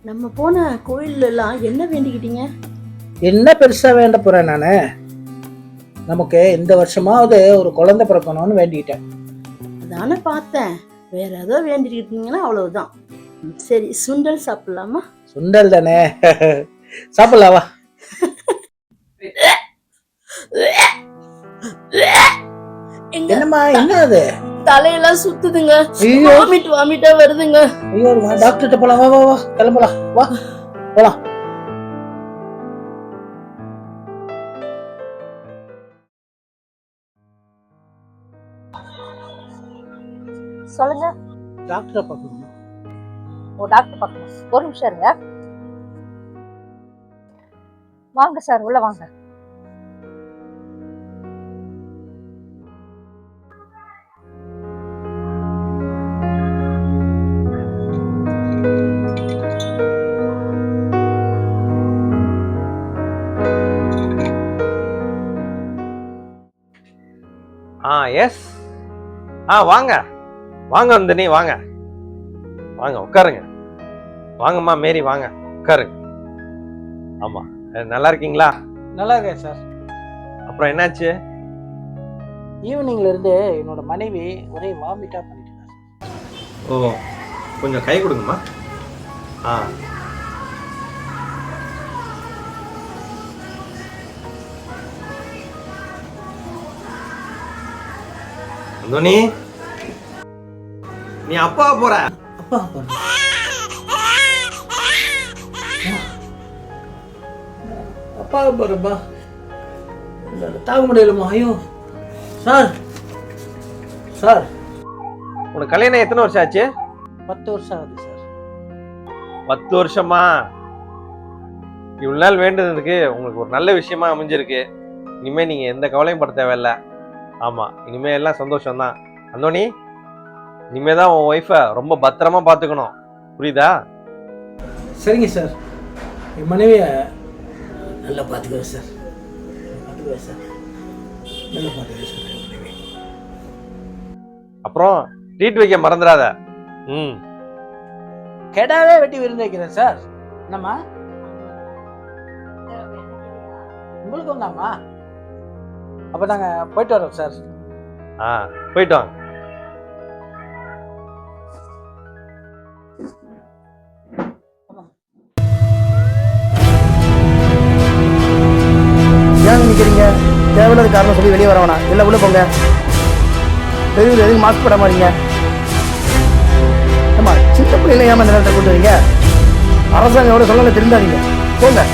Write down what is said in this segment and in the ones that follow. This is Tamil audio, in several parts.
நம்ம போன கோயில் எல்லாம் என்ன வேண்டிக்கிட்டீங்க? என்ன பெருசா வேண்ட போறேன் நானு. நமக்கு இந்த வருஷமாவது ஒரு குழந்தை பிறக்கணும்னு வேண்டிக்கிட்டேன். அதானே பார்த்தேன். வேற ஏதோ வேண்டிக்கிட்டீங்கன்னா அவ்வளவுதான். சரி, சுண்டல் சாப்பிடலாமா? சுண்டல் தானே, சாப்பிடலாவா? என்னம்மா, என்ன அது? தலையெல்லாம் சுத்துதுங்க. ஐயோ. வாமிட்டா வருதுங்க. ஐயோ, வா டாக்டர்கிட்ட போலாம். வா வா வா, கிளம்பலாம், வா போலாம். சொல்லுங்க. டாக்டரை பார்க்கணும். ஓ, டாக்டர் பார்க்கணும். ஒரு நிமிஷம் இருங்க. வாங்க சார், உள்ள வாங்க. எஸ். வாங்க வாங்க நந்தினி, வாங்க வாங்க உட்காருங்க. வாங்கம்மா மேரி, வாங்க உட்காருங்க. ஆமா, நல்லா இருக்கீங்களா? நல்லா இருக்கேன் சார். அப்புறம் என்னாச்சு? ஈவினிங்ல இருந்து என்னோட மனைவி ஒரே வாமிட்டா பண்ணிட்டு இருக்கா. ஓ, கொஞ்சம் கை கொடுங்கம்மா. அந்தோனி, நீ அப்பா போற? அப்பா போறேன். அப்பா போறப்பா, தாங்க முடியலம்மா. ஐயோ சார், சார் உனக்கு கல்யாணம் எத்தனை வருஷம் ஆச்சு? 10 வருஷம் ஆகுது சார். 10 வருஷமா? இவ்வளவு நாள் வேண்டதுக்கு உங்களுக்கு ஒரு நல்ல விஷயமா அமைஞ்சிருக்கு. இனிமே நீங்க எந்த கவலையும் பட தேவையில்ல. ஆமா, இனிமே எல்லாம் சந்தோஷம்தான். அந்தோனி, இனிமேதான் உன் ஒய்ஃபை ரொம்ப பத்திரமா பாத்துக்கணும், புரியுதா? சரிங்க சார், என் மனைவிய நல்லா பார்த்துக்குவேன் சார். பார்த்துக்குவேன் சார், நல்லா பார்த்துக்குவேன் சார் என் மனைவி. அப்புறம் ட்ரீட் வைக்க மறந்துடாத. கெடாவே வெட்டி விருந்து வைக்கிறேன் சார். என்னம்மா, உங்களுக்கு வந்தாம்மா? அப்ப நாங்க போயிட்டு வரோம் சார். போயிட்டு வாங்க. ஏன் நிற்கிறீங்க? தேவையில்லாத காரணம் சொல்லி வெளியே வர வேணாம். இல்லை, உள்ள போங்க. தெருவில் எதுக்கு மாஸ்க் போட மாறீங்க? ஆமா, சின்ன பிள்ளைல ஏமா இந்த நேரத்தை கொண்டு வரீங்க? அரசாங்கம் எவ்வளோ சொல்லலை, திருந்தாதீங்க, போங்க.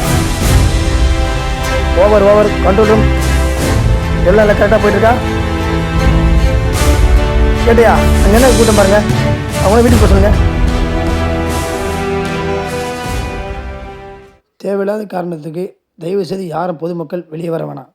ஓவர் கண்ட்ரோல் ரூம் எல்லாம் கரெக்டாக போயிட்டு இருக்கா? கேட்டியா? அங்கே என்ன கூட்டம் பாருங்க, அவங்கள வீட்டுக்கு போக சொல்லுங்க. தேவையில்லாத காரணத்துக்கு தயவு செய்து யாரும் பொதுமக்கள் வெளியே வர வேணாம்.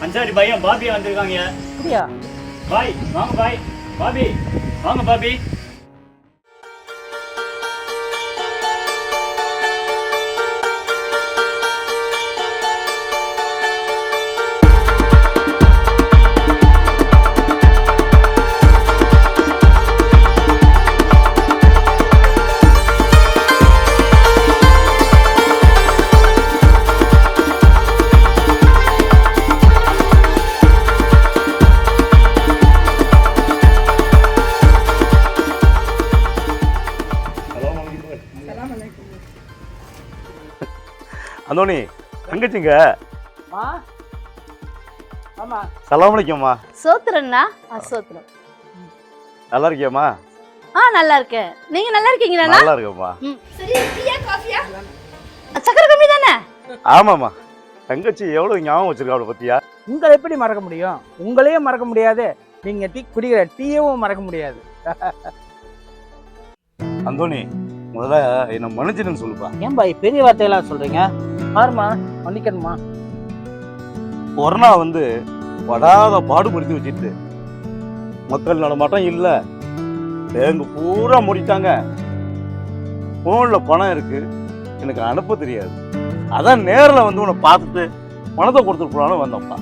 அன்சாரி பையன் பாபியா வந்திருக்காங்க. அப்படியா? பாய் வாங்க, பாய் பாபி வாங்க, பாபி. அந்தோனி, தங்கச்சிங்க. ஆமா. சலாம் அலைக்கும்மா. சோத்ரண்ணா. சோத்ரம். நல்லா இருக்கியாம்மா? நல்லா இருக்கேன். நீங்க நல்லா இருக்கீங்களா? நல்லா இருக்கேம்மா. சரி, டீயா காஃபியா? சக்கரை கம்மி தானே? ஆமாம்மா. தங்கச்சி எவ்வளவு ஞாபகம் வச்சிருக்கா அவளை பத்தியா? உங்களை எப்படி மறக்க முடியும்? உங்களையும் மறக்க முடியாது, நீங்க குடிக்கிற டீயவும் மறக்க முடியாது. அந்தோனி, முதல்ல என்ன மன்னிச்சிடுன்னு சொல்லுப்பா. ஏன் பாய் பெரிய வார்த்தையெல்லாம் சொல்றீங்க? பாருமா, மன்னிக்கணுமா? ஒரு நாள் வந்து படாத பாடுபடுத்தி வச்சுட்டு மக்கள் நடமாட்டம் இல்லை, பேங்கு பூரா மூடிட்டாங்க, ஃபோனில் பணம் இருக்கு, எனக்கு அனுப்ப தெரியாது. அதான் நேரில் வந்து உன்னை பார்த்துட்டு பணத்தை கொடுத்துட்டு போலான்னு வந்தோம்ப்பா.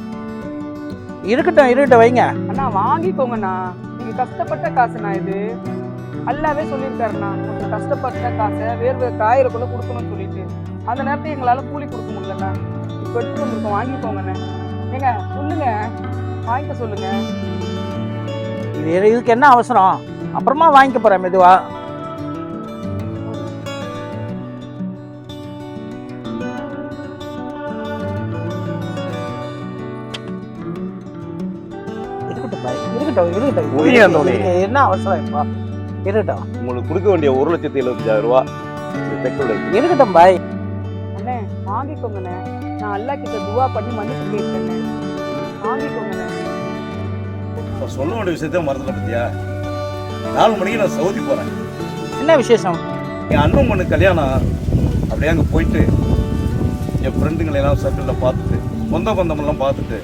இருக்கட்டும் வைங்க. அண்ணா வாங்கிக்கோங்கண்ணா, நீங்க கஷ்டப்பட்ட காசுண்ணா இது. அல்லாவே சொல்லியிருக்காருண்ணா, கொஞ்சம் கஷ்டப்பட்ட காசை வேர்வை காயிறக்குள்ள கொடுக்கணும்னு சொல்லிட்டு அந்த நேரத்தை எங்களால கூலி கொடுக்க முடியலண்ணா. இப்போ எடுத்துட்டு வந்திருக்கோம், வாங்கிக்கோங்கண்ணே. ஏங்க சொல்லுங்க, வாங்கிக்க சொல்லுங்க. இதுக்கு என்ன அவசரம்? அப்புறமா வாங்கிக்க போறேன் மெதுவா. இருக்கட்டும். என்ன அவசரம் இப்போ? இருக்கட்டும். உங்களுக்கு கொடுக்க வேண்டிய 1,75,000 ரூபா இருக்கட்டும் பாய். அண்ணே வாங்கிக்கோங்கண்ணே, நான் அல்லா கிட்ட துவா பண்ணி மன்னிப்பு கேட்கிறேன். வாங்கிக்கோங்கண்ணே. சொல்ல வேண்டிய விஷயத்த மறந்துட பத்தியா? 4 மணிக்கு நான் சவுதி போறேன். என்ன விசேஷம்? என் அண்ணன் பொண்ணு கல்யாணம். அப்படியே அங்கே போயிட்டு என் ஃப்ரெண்டுங்களை எல்லாம் சர்க்கிளில் பார்த்துட்டு சொந்த பந்தமெல்லாம் பார்த்துட்டு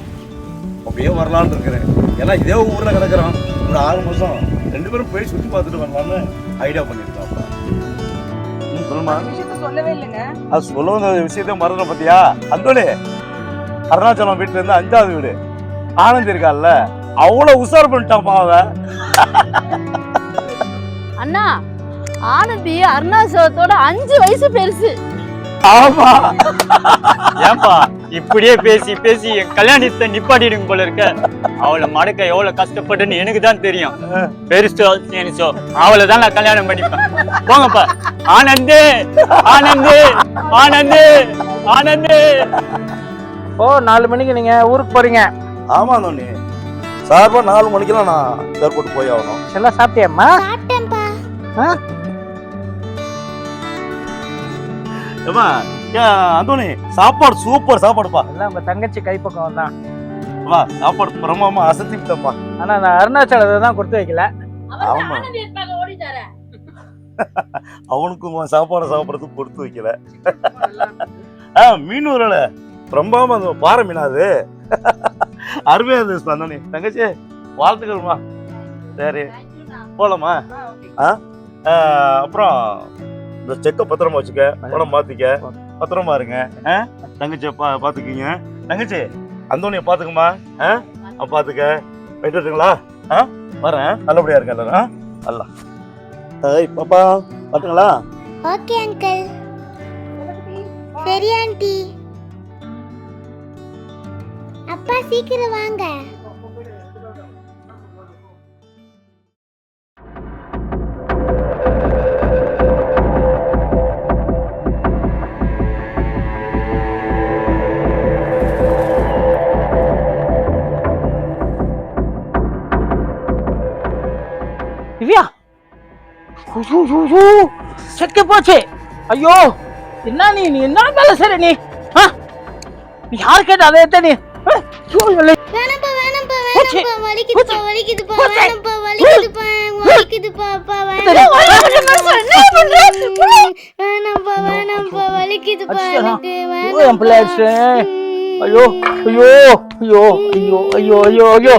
அப்படியே வரலான்னு இருக்கிறேன். ஏன்னா இதே ஊரில் கிடக்கிறோம், ஒரு 6 மாதம் 2 பேரும் போய் சுற்றி பார்த்துட்டு வரலான்னு ஐடியா பண்ணியிருக்காப்பா. சொல்லுமா? விஷயத்த சொல்லவே இல்லைங்க. அது சொல்ல வந்த விஷயத்த மறந்துட பத்தியா? அந்தோடே அருணாச்சலம் வீட்டுல இருந்து 5வது வீடு ஆனந்த் இருக்கால, அவ்வளவு உஷார் பண்ணிட்டாப்பா அவன். அண்ணா ஆனந்தி அருணாச்சலத்தோட 5 வயசு பெருசு. ஆமா. ஏன்பா இப்படியே பேசி பேசி என் கல்யாணத்தை நிப்பாட்டிடுங்க போல இருக்க. அவளை மடக்க எவ்வளவு கஷ்டப்பட்டுன்னு எனக்கு தான் தெரியும். பெருசோ சேனிசோ அவளை தான் நான் கல்யாணம் பண்ணிப்பேன். போங்கப்பா. ஆனந்து ஆனந்து ஆனந்து ஆனந்து. ஓ 4 மணிக்கு நீங்க ஊருக்கு போறீங்க? ஆமா தோனி, சார்பா 4 மணிக்கெல்லாம் நான் ஏர்போர்ட் போய் ஆகணும். எல்லாம் சாப்பிட்டியாம்மா? ஏமா அந்தோனி, சாப்பாடு சூப்பர் சாப்பாடுப்பா. எல்லாம் உங்க தங்கச்சி கைப்பக்கம் தான். வா, சாப்பாடு பிரமாமா அசத்திட்டப்பா. ஆனா நான் அருணாச்சலத்தை தான் கொடுத்து வைக்கல. ஆமா, அவனுக்கும் சாப்பாடு சாப்பிட்றதுக்கு கொடுத்து வைக்கல. மீன் ஊரல பிரம்பாம அந்த பாறை மீனா அது அருமையா இருந்துச்சு அந்தோனி. தங்கச்சி வாழ்த்துக்கள்மா. சரி போலாமா? அப்புறம் இந்த செக்கை பத்திரமா வச்சுக்க, பணம் மாத்திக்க, பத்திரமா இருங்க. தங்கச்சியை பாத்துக்கிங்க. தங்கச்சி அந்தோனிய பாத்துக்குமா? பாத்துக்க. போயிட்டுங்களா? வரேன். நல்லபடியா இருக்கேன் எல்லாரும். அல்ல பாப்பா பாத்துங்களா? Okay uncle. சரி ஆண்டி. அப்பா சீக்கிரம் வாங்க. திவ்யா, செக்க போச்சு. ஐயோ என்ன நீ என்ன வேலை செய்ற நீ? யார் கேட்ட அதை எடுத்த நீ? வேணாம்ப்பா வேணாம்ப்பா வேணாம்ப்பா, வலிக்குதுப்பா வலிக்குதுப்பா, வேணாம்ப்பா வலிக்குதுப்பா வலிக்குதுப்பா, அப்பா வேணாம்ப்பா வேணாம்ப்பா வலிக்குதுப்பா எனக்கு வேணாம். ஐயோ ஐயோ ஐயோ ஐயோ ஐயோ ஐயோ ஐயோ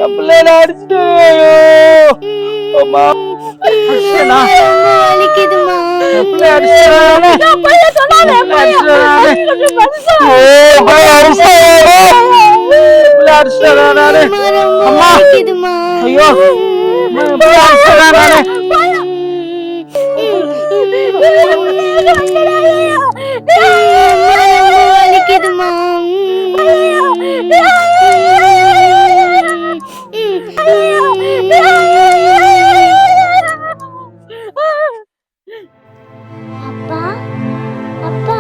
என் பிள்ளைல அடிச்சுட்டு. ஐயோ அம்மா வலிக்குதுமா. அப்பா அப்பா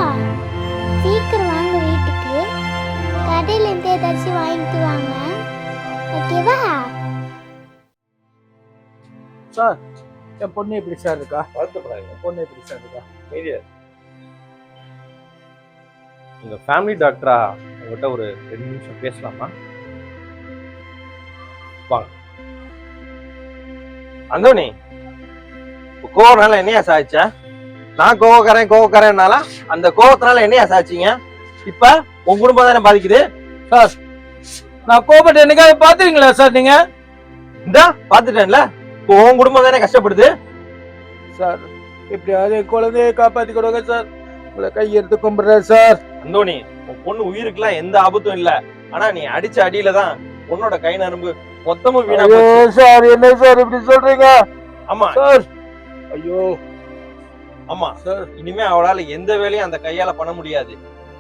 சீக்கிரம் வாங்க வீட்டுக்கு, கடையில இருந்து ஏதாச்சும் வாங்கிட்டு வாங்க, ஓகேவா? சார் என் பொண்ணு எப்படி சார் இருக்கா? பொண்ணு எப்படி சார் இருக்கா? உங்க ஃபேமிலி டாக்டரா உங்கள்கிட்ட ஒரு 2 நிமிஷம் பேசலாமா? வாங்க. அந்தோனி கோவனால என்னையா சாதிச்சா? நான் கோவக்காரன்னால அந்த கோவத்தினால என்னையா சாச்சிங்க? இப்ப உன் குடும்பம் தானே பாதிக்குது. சார் நான் கோபப்பட்டு என்னைக்காவது பாத்துறீங்களா சார் நீங்க? இந்த பாத்துட்டேன்ல, இப்போ உன் குடும்பம் தானே கஷ்டப்படுது. சார் எப்படியாவது என் குழந்தைய காப்பாத்தி கொடுங்க சார். உங்களை கையெடுத்து கும்பிடுறேன் சார். அந்தோணி, உன் பொண்ணு உயிருக்குலாம் எந்த ஆபத்தும் இல்ல. ஆனா நீ அடிச்ச அடியில தான் பொண்ணோட கை நரம்பு மொத்தமும் வீணா போச்சு. சார் என்ன சார் இப்படி சொல்றீங்க? ஆமா சார். ஐயோ ஆமா சார். இனிமே அவளால எந்த வேலையும் அந்த கையால பண்ண முடியாது.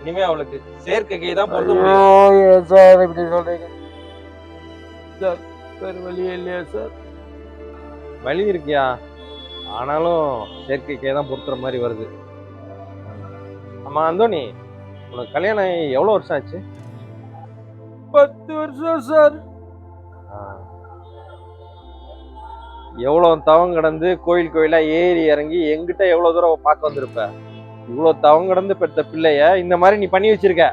இனிமே அவளுக்கு செயற்கை கை தான் பொருத்த முடியும். சார் இப்படி சொல்றீங்க சார்? வேற வழியே இல்லையா சார்? வலி இருக்கியா? ஆனாலும் செயற்கை கை தான் பொருத்துற மாதிரி வருது. ஆமா அந்தோணி, உனக்கு கல்யாணம் எவ்வளவு வருஷம் ஆச்சு? 10 வருஷம் சார். எவ்வளவு தவம் கடந்து கோயில் கோயிலா ஏறி இறங்கி எங்கிட்ட எவ்வளவு தூரம் பார்க்க வந்திருப்ப. இவ்வளவு தவம் கடந்து பெற்ற பிள்ளைய இந்த மாதிரி நீ பண்ணி வச்சிருக்க.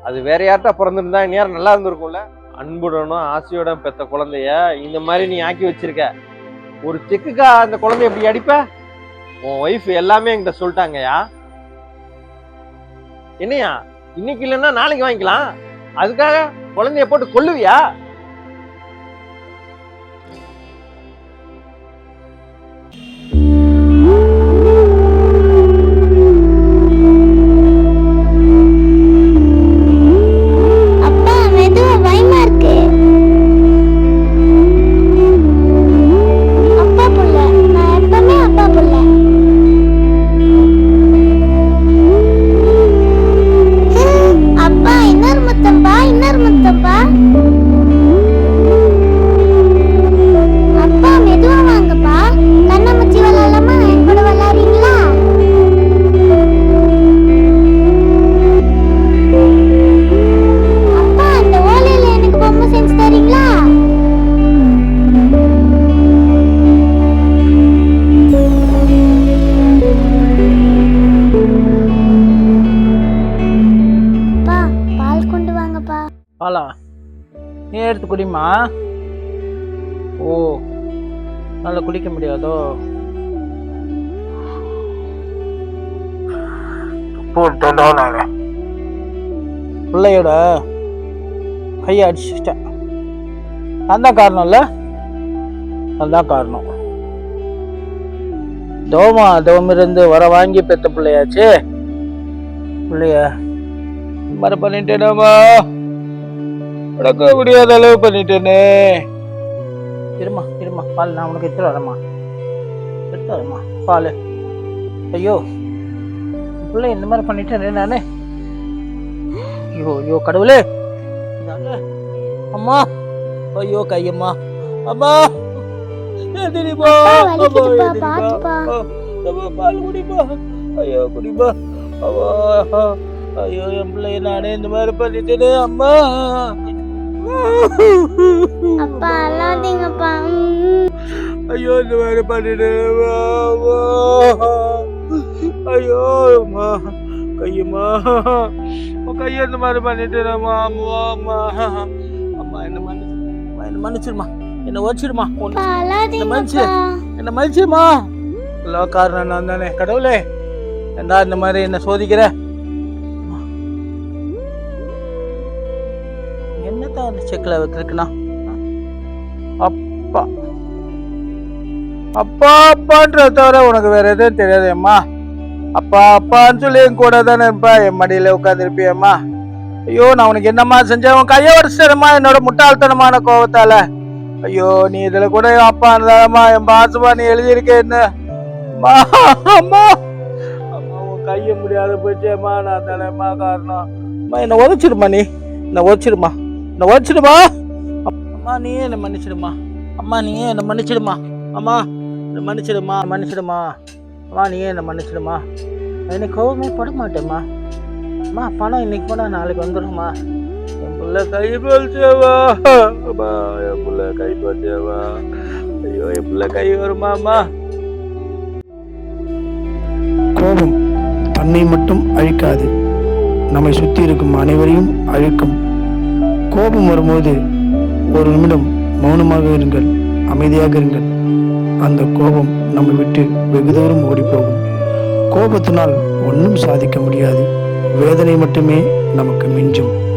அது வேற யார்கிட்ட பிறந்திருந்தா இந்நேரம் நல்லா இருந்திருக்கும்ல. அன்புடனும் ஆசையோட பெற்ற குழந்தைய இந்த மாதிரி நீ ஆக்கி வச்சிருக்க. ஒரு செக்குக்கா அந்த குழந்தைய எப்படி அடிப்ப? உன் ஒய்ஃப் எல்லாமே என்கிட்ட சொல்லிட்டாங்கயா. என்னையா, இன்னைக்கு இல்லைன்னா நாளைக்கு வாங்கிக்கலாம், அதுக்காக குழந்தைய போட்டு கொல்லுவியா? அப்பா மெதுவா பயமா இருக்கு. அப்பா புள்ள, நான் எப்பவுமே அப்பா புள்ள. அப்பா இன்னொரு முத்தப்பா, இன்னொரு முத்தப்பா. அப்பா மெதுவா வாங்கப்பா. கண்ணாமூச்சி விளையாடலாமா? என் கூட விளையாடுறீங்களா? அப்பா அந்த ஓலையில எனக்கு பொம்மை செஞ்சு தரீங்களா? அப்பா பால் கொண்டு வாங்கப்பா. பாலா நீ எடுத்து குடிமா. ஓ நல்லா குடிக்க முடியாதோ? பிள்ளையோட கையை அடிச்சுட்டேன். அதான் காரணம் இல்ல? அதுதான் காரணம். தவமிருந்து வர வாங்கி பெத்த பிள்ளையாச்சு. பிள்ளைய இந்த மாதிரி பண்ணிட்டேனாமா, நடக்க முடியாத அளவு பண்ணிட்டேனே. இருமா இருமா, பால் நான் உனக்கு எடுத்துட்டு வரேம்மா பால். ஐயோ பிள்ளை இந்த மாதிரி பண்ணிட்டேனே நானு. ஐயோ ஐயோ கடவுளே. அம்மா ஐயோ கையம்மா. அம்மா எதிரிப்பா. பால் குடிப்பா. ஐயோ குடிப்பா. ஐயோ என் பிள்ளைய நானே இந்த மாதிரி பண்ணிட்டேனே அம்மா. அப்பா அல்லாதீங்கப்பா. ஐயோ இந்த மாதிரி பண்ணிட்டேன். ஐயோ அம்மா கையம்மா, கைய இந்த மாதிரி பண்ணிட்டேனம்மா. அம்மா அம்மா என்ன மன்னிச்சிருமா, என்ன வச்சிருமா. என்ன மன்னிச்சிருமா. எல்லா காரணம் நான் தானே. கடவுளே ஏண்டா இந்த மாதிரி என்ன சோதிக்கிற? என்னதான் அந்த செக்கில் வைக்கிறதுக்குண்ணா? அப்பா அப்பா அப்பான்றத தவிர உனக்கு வேற எதுவும் தெரியாதேம்மா. அப்பா அப்பான்னு சொல்லி என் கூட தானே இருப்பா, என் மடியில உட்காந்துருப்பியம்மா. ஐயோ நான் உனக்கு என்னம்மா செஞ்சேன்? உன் கையை உடச்சிட்டேம்மா என்னோட முட்டாள்தனமான கோபத்தால. ஐயோ நீ இதுல கூட அப்பா இருந்தாலம்மா என் பாசமா நீ எழுதியிருக்க என்ன. அம்மா அம்மா அம்மா உன் கைய முடியாத போச்சேம்மா. நான் தானேம்மா காரணம். அம்மா என்னை உதச்சிடுமா, நீ என்னை உதச்சிடுமா, என்னை உதச்சிடுமா. அம்மா நீயே என்னை மன்னிச்சிடுமா. அம்மா நீயே என்னை மன்னிச்சிடுமா. அம்மா என்னை மன்னிச்சிடுமா, மன்னிச்சிடுமா. அம்மா நீயே என்னை மன்னிச்சிடுமா. எனக்கு கோவமே பட மாட்டேம்மா. அம்மா பணம் இன்னைக்கு போனால் நாளைக்கு வந்துடும்மா. என் பிள்ளை கை போச்சேவா. அம்மா என் பிள்ளை கை போச்சேவா. ஐயோ என் பிள்ளை கை வருமாம்மா. கோபம் தன்னை மட்டும் அழிக்காது, நம்மை சுற்றி இருக்கும் அனைவரையும் அழிக்கும். கோபம் வரும்போது ஒரு நிமிடம் மௌனமாக இருங்கள், அமைதியாக இருங்கள். அந்த கோபம் நம்மை விட்டு வெகு தூரம் ஓடி போகும். கோபத்தினால் ஒன்றும் சாதிக்க முடியாது. வேதனை மட்டுமே நமக்கு மிஞ்சும்.